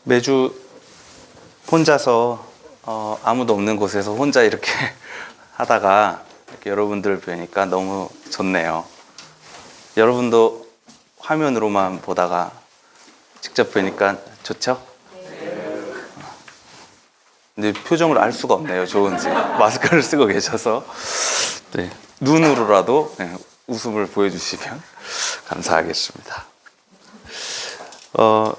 매주 혼자서 아무도 없는 곳에서 혼자 이렇게 하다가 이렇게 여러분들 뵈니까 너무 좋네요. 여러분도 화면으로만 보다가 직접 뵈니까 좋죠? 근데 표정을 알 수가 없네요. 좋은지. 마스크를 쓰고 계셔서. 네. 눈으로라도 웃음을 보여주시면 감사하겠습니다.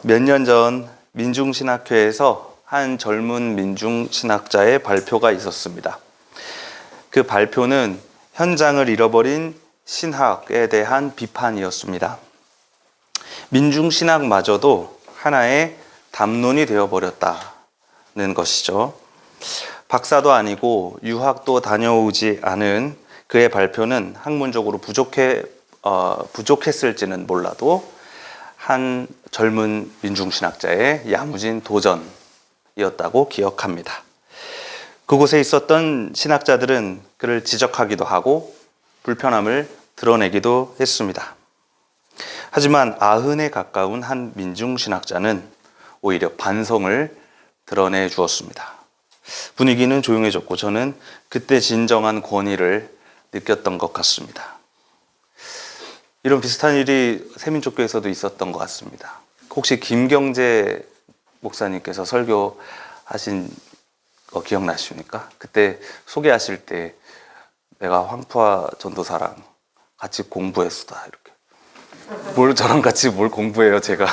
몇 년 전 민중신학회에서 한 젊은 민중신학자의 발표가 있었습니다. 그 발표는 현장을 잃어버린 신학에 대한 비판이었습니다. 민중신학마저도 하나의 담론이 되어버렸다는 것이죠. 박사도 아니고 유학도 다녀오지 않은 그의 발표는 학문적으로 부족했을지는 몰라도 한 젊은 민중신학자의 야무진 도전이었다고 기억합니다. 그곳에 있었던 신학자들은 그를 지적하기도 하고 불편함을 드러내기도 했습니다. 하지만 90에 가까운 한 민중신학자는 오히려 반성을 드러내 주었습니다. 분위기는 조용해졌고 저는 그때 진정한 권위를 느꼈던 것 같습니다. 이런 비슷한 일이 세민족교에서도 있었던 것 같습니다. 혹시 김경재 목사님께서 설교하신 거 기억나십니까? 그때 소개하실 때 내가 황푸아 전도사랑 같이 공부했수다 이렇게. 뭘 저랑 같이 뭘 공부해요? 제가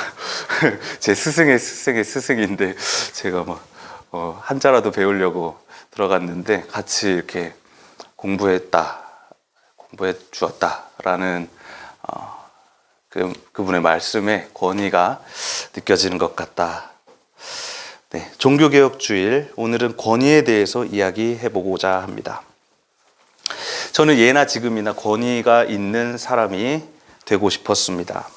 제 스승의 스승인데 제가 막 한자라도 배우려고 들어갔는데 같이 이렇게 공부해 주었다라는 그분의 말씀에 권위가 느껴지는 것 같다. 네, 종교개혁주일 오늘은 권위에 대해서 이야기해보고자 합니다. 저는 예나 지금이나 권위가 있는 사람이 되고 싶었습니다.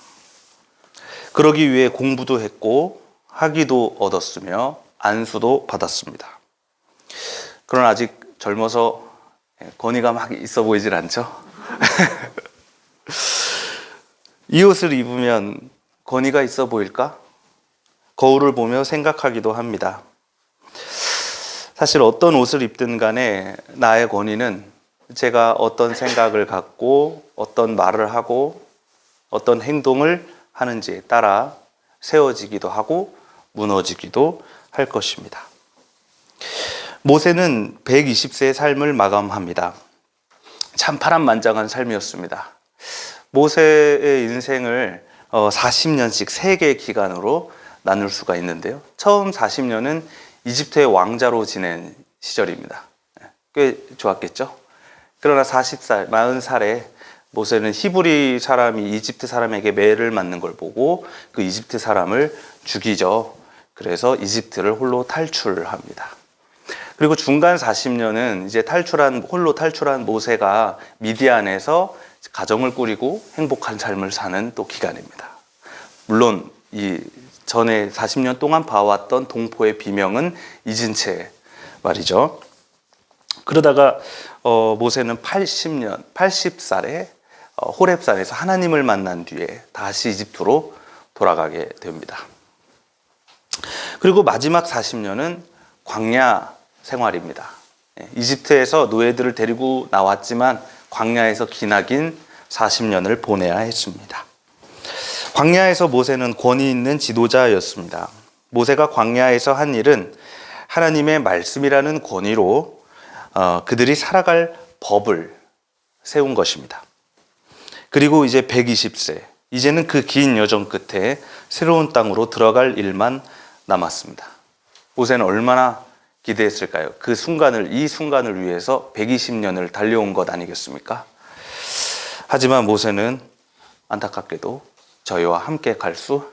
그러기 위해 공부도 했고 학위도 얻었으며 안수도 받았습니다. 그러나 아직 젊어서 권위가 막 있어 보이질 않죠? 이 옷을 입으면 권위가 있어 보일까? 거울을 보며 생각하기도 합니다. 사실 어떤 옷을 입든 간에 나의 권위는 제가 어떤 생각을 갖고 어떤 말을 하고 어떤 행동을 하는지에 따라 세워지기도 하고 무너지기도 할 것입니다. 모세는 120세의 삶을 마감합니다. 참 파란만장한 삶이었습니다. 모세의 인생을 40년씩 3개의 기간으로 나눌 수가 있는데요. 처음 40년은 이집트의 왕자로 지낸 시절입니다. 꽤 좋았겠죠? 그러나 40살, 40살에 모세는 히브리 사람이 이집트 사람에게 매를 맞는 걸 보고 그 이집트 사람을 죽이죠. 그래서 이집트를 홀로 탈출합니다. 그리고 중간 40년은 이제 홀로 탈출한 모세가 미디안에서 가정을 꾸리고 행복한 삶을 사는 또 기간입니다. 물론 이 전에 40년 동안 봐왔던 동포의 비명은 잊은 채 말이죠. 그러다가 모세는 80살에 호렙산에서 하나님을 만난 뒤에 다시 이집트로 돌아가게 됩니다. 그리고 마지막 40년은 광야 생활입니다. 이집트에서 노예들을 데리고 나왔지만 광야에서 기나긴 40년을 보내야 했습니다. 광야에서 모세는 권위 있는 지도자였습니다. 모세가 광야에서 한 일은 하나님의 말씀이라는 권위로 그들이 살아갈 법을 세운 것입니다. 그리고 이제 120세, 이제는 그 긴 여정 끝에 새로운 땅으로 들어갈 일만 남았습니다. 모세는 얼마나 기대했을까요? 이 순간을 위해서 120년을 달려온 것 아니겠습니까? 하지만 모세는 안타깝게도 저희와 함께 갈 수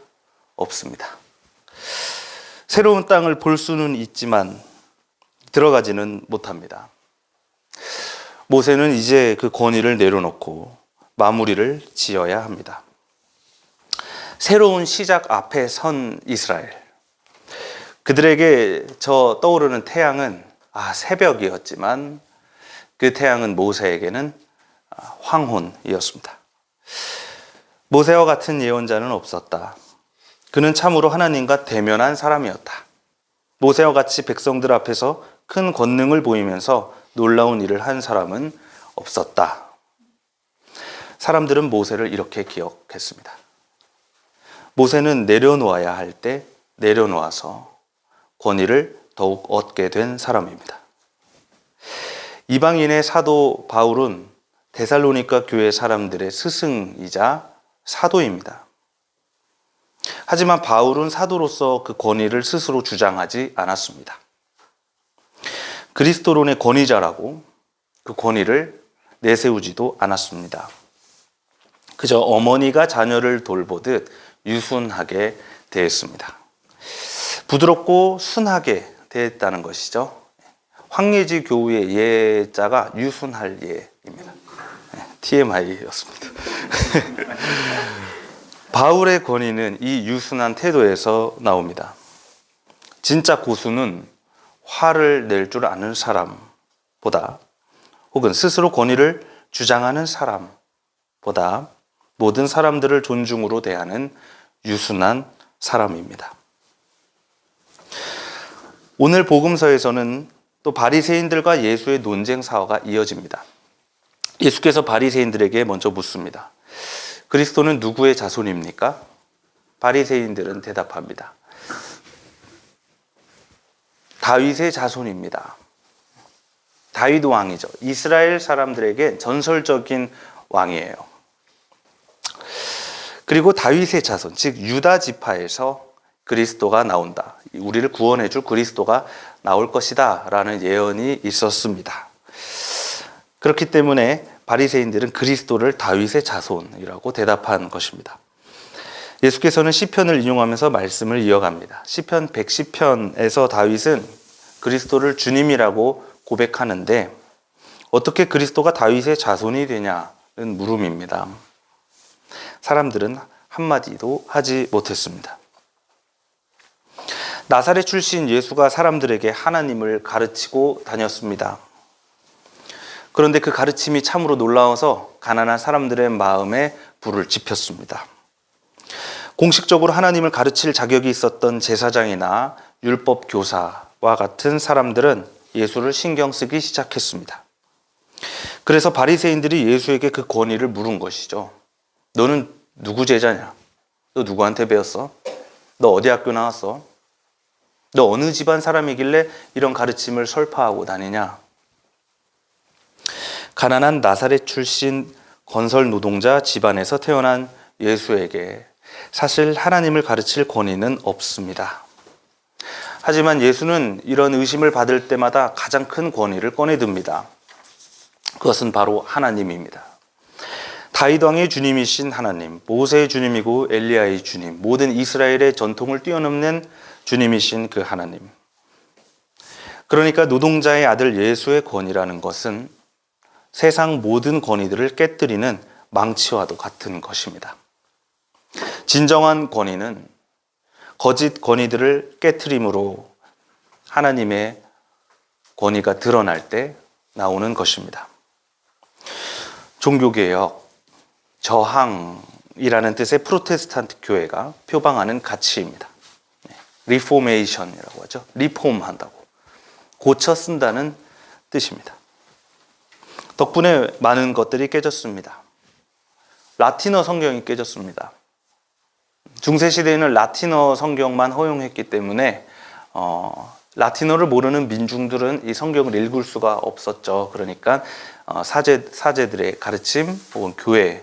없습니다. 새로운 땅을 볼 수는 있지만 들어가지는 못합니다. 모세는 이제 그 권위를 내려놓고 마무리를 지어야 합니다. 새로운 시작 앞에 선 이스라엘. 그들에게 저 떠오르는 태양은 새벽이었지만 그 태양은 모세에게는 황혼이었습니다. 모세와 같은 예언자는 없었다. 그는 참으로 하나님과 대면한 사람이었다. 모세와 같이 백성들 앞에서 큰 권능을 보이면서 놀라운 일을 한 사람은 없었다. 사람들은 모세를 이렇게 기억했습니다. 모세는 내려놓아야 할 때 내려놓아서 권위를 더욱 얻게 된 사람입니다. 이방인의 사도 바울은 데살로니가 교회 사람들의 스승이자 사도입니다. 하지만 바울은 사도로서 그 권위를 스스로 주장하지 않았습니다. 그리스도론의 권위자라고 그 권위를 내세우지도 않았습니다. 그저 어머니가 자녀를 돌보듯 유순하게 대했습니다. 부드럽고 순하게 대했다는 것이죠. 황예지 교우의 예자가 유순할 예입니다. TMI였습니다. 바울의 권위는 이 유순한 태도에서 나옵니다. 진짜 고수는 화를 낼 줄 아는 사람보다 혹은 스스로 권위를 주장하는 사람보다 모든 사람들을 존중으로 대하는 유순한 사람입니다. 오늘 복음서에서는 또 바리새인들과 예수의 논쟁 사화가 이어집니다. 예수께서 바리새인들에게 먼저 묻습니다. 그리스도는 누구의 자손입니까? 바리새인들은 대답합니다. 다윗의 자손입니다. 다윗 왕이죠. 이스라엘 사람들에게 전설적인 왕이에요. 그리고 다윗의 자손, 즉 유다 지파에서 그리스도가 나온다. 우리를 구원해 줄 그리스도가 나올 것이다 라는 예언이 있었습니다. 그렇기 때문에 바리새인들은 그리스도를 다윗의 자손이라고 대답한 것입니다. 예수께서는 시편을 인용하면서 말씀을 이어갑니다. 시편 110편에서 다윗은 그리스도를 주님이라고 고백하는데 어떻게 그리스도가 다윗의 자손이 되냐는 물음입니다. 사람들은 한마디도 하지 못했습니다. 나사렛 출신 예수가 사람들에게 하나님을 가르치고 다녔습니다. 그런데 그 가르침이 참으로 놀라워서 가난한 사람들의 마음에 불을 지폈습니다. 공식적으로 하나님을 가르칠 자격이 있었던 제사장이나 율법 교사와 같은 사람들은 예수를 신경 쓰기 시작했습니다. 그래서 바리새인들이 예수에게 그 권위를 물은 것이죠. 너는 누구 제자냐? 너 누구한테 배웠어? 너 어디 학교 나왔어? 너 어느 집안 사람이길래 이런 가르침을 설파하고 다니냐? 가난한 나사렛 출신 건설 노동자 집안에서 태어난 예수에게 사실 하나님을 가르칠 권위는 없습니다. 하지만 예수는 이런 의심을 받을 때마다 가장 큰 권위를 꺼내듭니다. 그것은 바로 하나님입니다. 다윗 왕의 주님이신 하나님, 모세의 주님이고 엘리야의 주님, 모든 이스라엘의 전통을 뛰어넘는 주님이신 그 하나님. 그러니까 노동자의 아들 예수의 권위라는 것은 세상 모든 권위들을 깨뜨리는 망치와도 같은 것입니다. 진정한 권위는 거짓 권위들을 깨트림으로 하나님의 권위가 드러날 때 나오는 것입니다. 종교개혁, 저항이라는 뜻의 프로테스탄트 교회가 표방하는 가치입니다. 리포메이션이라고 하죠. 리폼한다고. 고쳐 쓴다는 뜻입니다. 덕분에 많은 것들이 깨졌습니다. 라틴어 성경이 깨졌습니다. 중세시대에는 라틴어 성경만 허용했기 때문에 라틴어를 모르는 민중들은 이 성경을 읽을 수가 없었죠. 그러니까 사제들의 가르침 혹은 교회의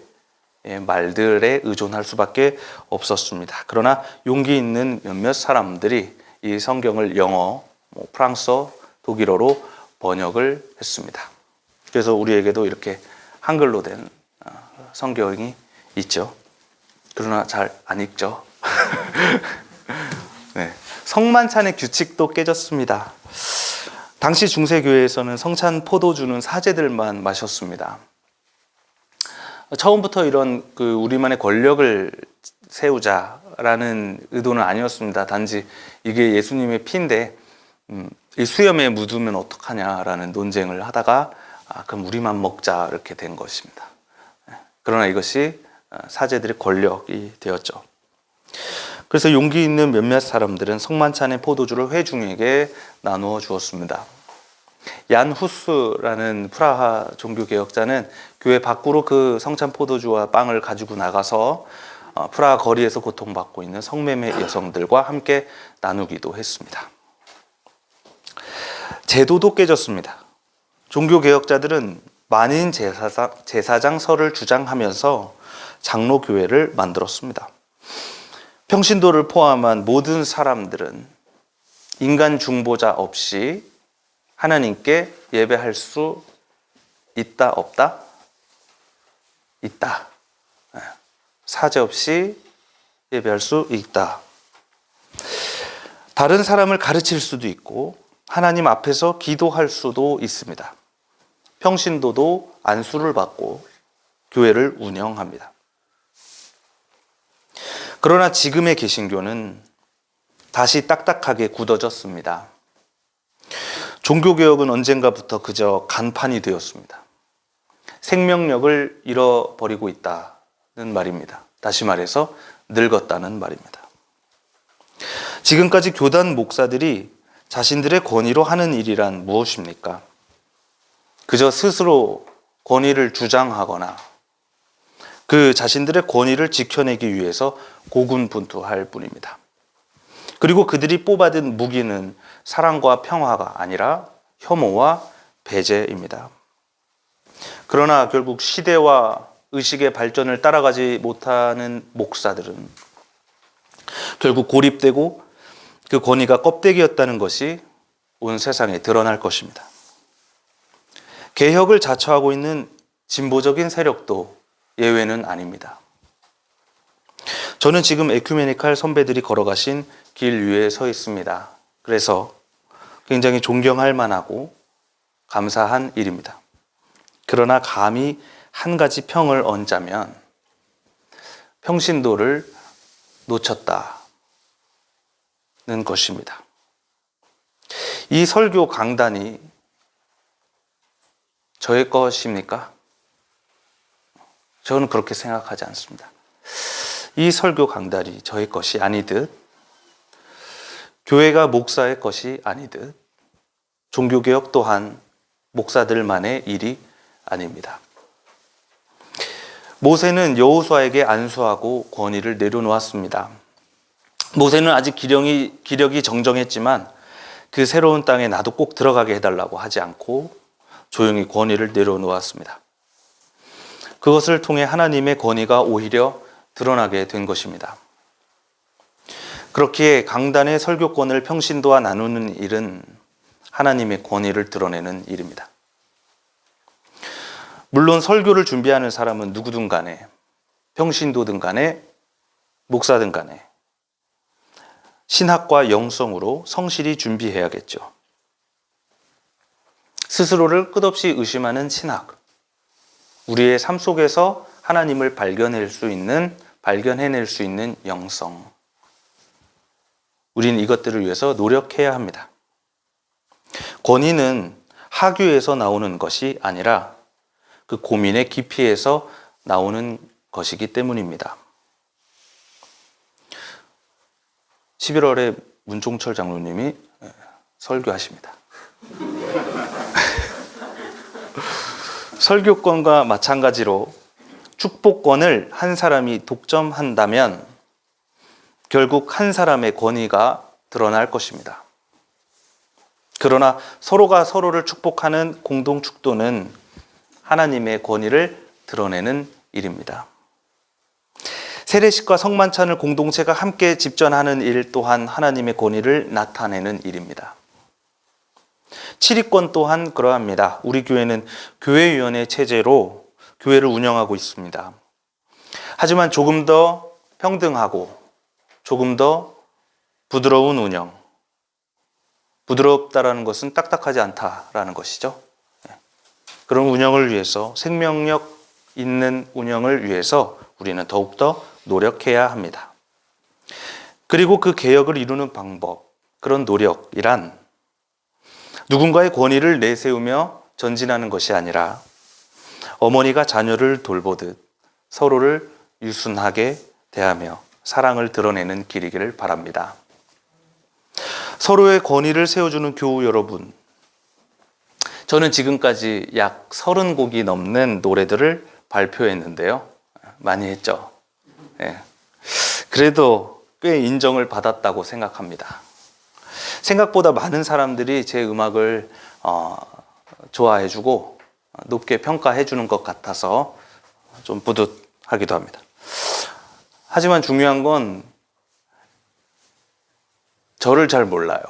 말들에 의존할 수밖에 없었습니다. 그러나 용기 있는 몇몇 사람들이 이 성경을 영어, 프랑스어, 독일어로 번역을 했습니다. 그래서 우리에게도 이렇게 한글로 된 성경이 있죠. 그러나 잘 안 읽죠. 네. 성만찬의 규칙도 깨졌습니다. 당시 중세교회에서는 성찬 포도주는 사제들만 마셨습니다. 처음부터 이런 우리만의 권력을 세우자라는 의도는 아니었습니다. 단지 이게 예수님의 피인데 이 수염에 묻으면 어떡하냐라는 논쟁을 하다가 그럼 우리만 먹자 이렇게 된 것입니다. 그러나 이것이 사제들의 권력이 되었죠. 그래서 용기 있는 몇몇 사람들은 성만찬의 포도주를 회중에게 나누어 주었습니다. 얀 후스라는 프라하 종교개혁자는 교회 밖으로 그 성찬 포도주와 빵을 가지고 나가서 프라하 거리에서 고통받고 있는 성매매 여성들과 함께 나누기도 했습니다. 제도도 깨졌습니다. 종교개혁자들은 만인 제사장설을 주장하면서 장로교회를 만들었습니다. 평신도를 포함한 모든 사람들은 인간 중보자 없이 하나님께 예배할 수 있다, 없다? 있다. 사제 없이 예배할 수 있다. 다른 사람을 가르칠 수도 있고 하나님 앞에서 기도할 수도 있습니다. 평신도도 안수를 받고 교회를 운영합니다. 그러나 지금의 개신교는 다시 딱딱하게 굳어졌습니다. 종교개혁은 언젠가부터 그저 간판이 되었습니다. 생명력을 잃어버리고 있다는 말입니다. 다시 말해서 늙었다는 말입니다. 지금까지 교단 목사들이 자신들의 권위로 하는 일이란 무엇입니까? 그저 스스로 권위를 주장하거나 그 자신들의 권위를 지켜내기 위해서 고군분투할 뿐입니다. 그리고 그들이 뽑아든 무기는 사랑과 평화가 아니라 혐오와 배제입니다. 그러나 결국 시대와 의식의 발전을 따라가지 못하는 목사들은 결국 고립되고 그 권위가 껍데기였다는 것이 온 세상에 드러날 것입니다. 개혁을 자처하고 있는 진보적인 세력도 예외는 아닙니다. 저는 지금 에큐메니칼 선배들이 걸어가신 길 위에 서 있습니다. 그래서 굉장히 존경할 만하고 감사한 일입니다. 그러나 감히 한 가지 평을 얹자면 평신도를 놓쳤다는 것입니다. 이 설교 강단이 저의 것입니까? 저는 그렇게 생각하지 않습니다. 이 설교 강단이 저의 것이 아니듯, 교회가 목사의 것이 아니듯, 종교개혁 또한 목사들만의 일이 아닙니다. 모세는 여호수아에게 안수하고 권위를 내려놓았습니다. 모세는 아직 기력이 정정했지만 그 새로운 땅에 나도 꼭 들어가게 해달라고 하지 않고 조용히 권위를 내려놓았습니다. 그것을 통해 하나님의 권위가 오히려 드러나게 된 것입니다. 그렇기에 강단의 설교권을 평신도와 나누는 일은 하나님의 권위를 드러내는 일입니다. 물론 설교를 준비하는 사람은 누구든 간에, 평신도든 간에, 목사든 간에 신학과 영성으로 성실히 준비해야겠죠. 스스로를 끝없이 의심하는 신학, 우리의 삶 속에서 하나님을 발견해낼 수 있는 영성, 우리는 이것들을 위해서 노력해야 합니다. 권위는 하교에서 나오는 것이 아니라 그 고민의 깊이에서 나오는 것이기 때문입니다. 11월에 문종철 장로님이 설교하십니다. 설교권과 마찬가지로 축복권을 한 사람이 독점한다면 결국 한 사람의 권위가 드러날 것입니다. 그러나 서로가 서로를 축복하는 공동 축도는 하나님의 권위를 드러내는 일입니다. 세례식과 성만찬을 공동체가 함께 집전하는 일 또한 하나님의 권위를 나타내는 일입니다. 치리권 또한 그러합니다. 우리 교회는 교회위원회 체제로 교회를 운영하고 있습니다. 하지만 조금 더 평등하고 조금 더 부드러운 운영, 부드럽다라는 것은 딱딱하지 않다라는 것이죠. 그런 운영을 위해서, 생명력 있는 운영을 위해서 우리는 더욱더 노력해야 합니다. 그리고 그 개혁을 이루는 방법, 그런 노력이란 누군가의 권위를 내세우며 전진하는 것이 아니라 어머니가 자녀를 돌보듯 서로를 유순하게 대하며 사랑을 드러내는 길이기를 바랍니다. 서로의 권위를 세워주는 교우 여러분, 저는 지금까지 약 30곡이 넘는 노래들을 발표했는데요. 많이 했죠. 예. 그래도 꽤 인정을 받았다고 생각합니다. 생각보다 많은 사람들이 제 음악을 좋아해주고 높게 평가해주는 것 같아서 좀 뿌듯하기도 합니다. 하지만 중요한 건 저를 잘 몰라요.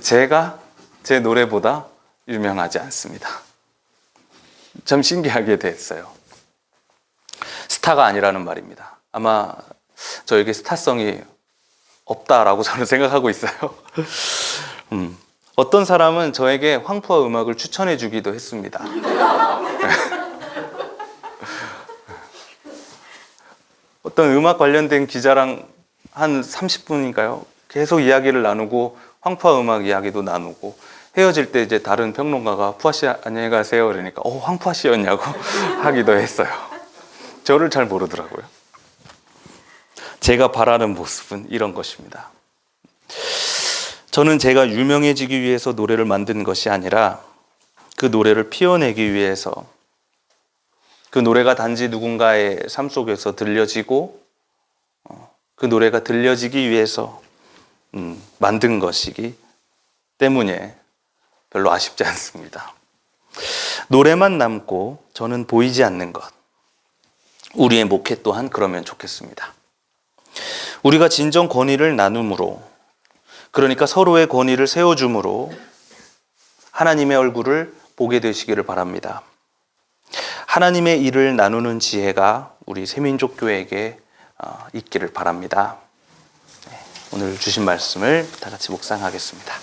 제가 제 노래보다 유명하지 않습니다. 참 신기하게 됐어요. 스타가 아니라는 말입니다. 아마 저에게 스타성이 없다라고 저는 생각하고 있어요. 어떤 사람은 저에게 황푸아 음악을 추천해 주기도 했습니다. 어떤 음악 관련된 기자랑 한 30분인가요? 계속 이야기를 나누고 황푸아 음악 이야기도 나누고 헤어질 때 이제 다른 평론가가 푸아 씨 안녕히 가세요 그러니까 황푸아 씨였냐고 하기도 했어요. 저를 잘 모르더라고요. 제가 바라는 모습은 이런 것입니다. 저는 제가 유명해지기 위해서 노래를 만든 것이 아니라 그 노래를 피워내기 위해서, 그 노래가 단지 누군가의 삶 속에서 들려지고 그 노래가 들려지기 위해서 만든 것이기 때문에 별로 아쉽지 않습니다. 노래만 남고 저는 보이지 않는 것, 우리의 목회 또한 그러면 좋겠습니다. 우리가 진정 권위를 나눔으로, 그러니까 서로의 권위를 세워줌으로 하나님의 얼굴을 보게 되시기를 바랍니다. 하나님의 일을 나누는 지혜가 우리 새민족교회에게 있기를 바랍니다. 오늘 주신 말씀을 다 같이 묵상하겠습니다.